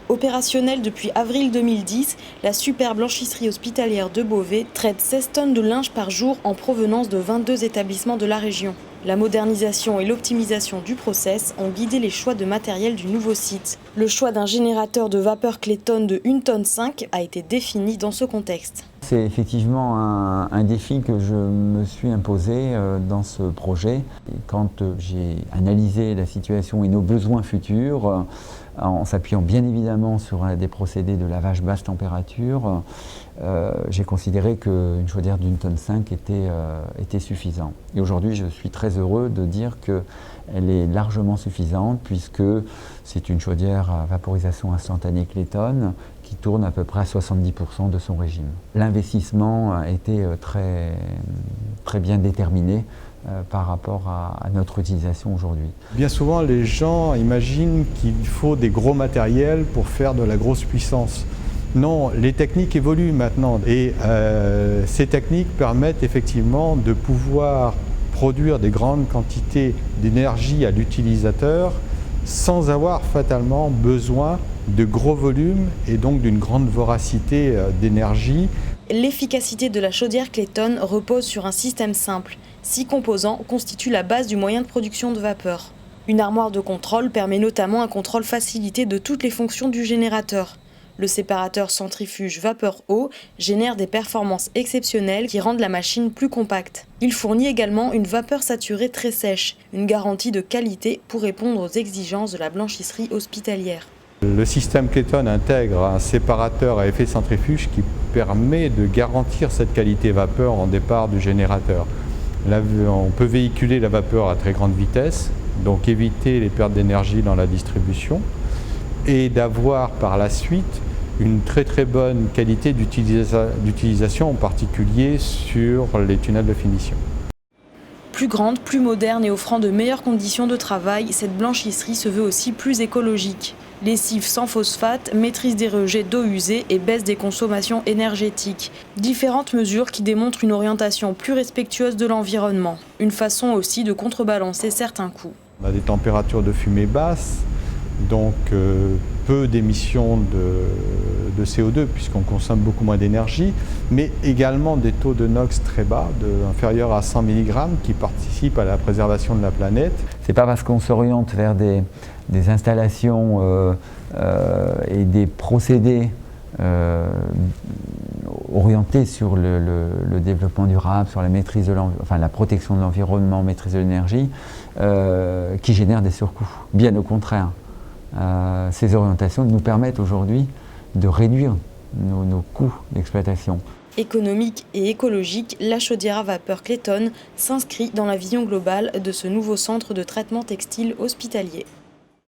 Opérationnelle depuis avril 2010, la super blanchisserie hospitalière de Beauvais traite 16 tonnes de linge par jour en provenance de 22 établissements de la région. La modernisation et l'optimisation du process ont guidé les choix de matériel du nouveau site. Le choix d'un générateur de vapeur Clayton de 1,5 tonne a été défini dans ce contexte. C'est effectivement un défi que je me suis imposé dans ce projet. Et quand j'ai analysé la situation et nos besoins futurs, en s'appuyant bien évidemment sur des procédés de lavage basse température, j'ai considéré qu'une chaudière d'1,5 tonne était suffisant. Et aujourd'hui, je suis très heureux de dire qu'elle est largement suffisante puisque c'est une chaudière à vaporisation instantanée Clayton qui tourne à peu près à 70% de son régime. L'investissement a été très bien déterminé par rapport à notre utilisation aujourd'hui. Bien souvent, les gens imaginent qu'il faut des gros matériels pour faire de la grosse puissance. Non, les techniques évoluent maintenant et ces techniques permettent effectivement de pouvoir produire des grandes quantités d'énergie à l'utilisateur sans avoir fatalement besoin de gros volumes et donc d'une grande voracité d'énergie. L'efficacité de la chaudière Clayton repose sur un système simple. 6 composants constituent la base du moyen de production de vapeur. Une armoire de contrôle permet notamment un contrôle facilité de toutes les fonctions du générateur. Le séparateur centrifuge vapeur-eau génère des performances exceptionnelles qui rendent la machine plus compacte. Il fournit également une vapeur saturée très sèche, une garantie de qualité pour répondre aux exigences de la blanchisserie hospitalière. Le système Clayton intègre un séparateur à effet centrifuge qui permet de garantir cette qualité vapeur en départ du générateur. Là, on peut véhiculer la vapeur à très grande vitesse, donc éviter les pertes d'énergie dans la distribution et d'avoir par la suite une très bonne qualité d'utilisation, en particulier sur les tunnels de finition. Plus grande, plus moderne et offrant de meilleures conditions de travail, cette blanchisserie se veut aussi plus écologique. Lessive sans phosphate, maîtrise des rejets d'eau usée et baisse des consommations énergétiques. Différentes mesures qui démontrent une orientation plus respectueuse de l'environnement. Une façon aussi de contrebalancer certains coûts. On a des températures de fumée basses, donc peu d'émissions de CO2 puisqu'on consomme beaucoup moins d'énergie, mais également des taux de NOx très bas, inférieurs à 100 mg, qui participent à la préservation de la planète. C'est pas parce qu'on s'oriente vers des installations et des procédés orientés sur le développement durable, sur la maîtrise de la protection de l'environnement, maîtrise de l'énergie, qui génèrent des surcoûts. Bien au contraire. Ces orientations nous permettent aujourd'hui de réduire nos coûts d'exploitation. Économique et écologique, la chaudière à vapeur Clayton s'inscrit dans la vision globale de ce nouveau centre de traitement textile hospitalier.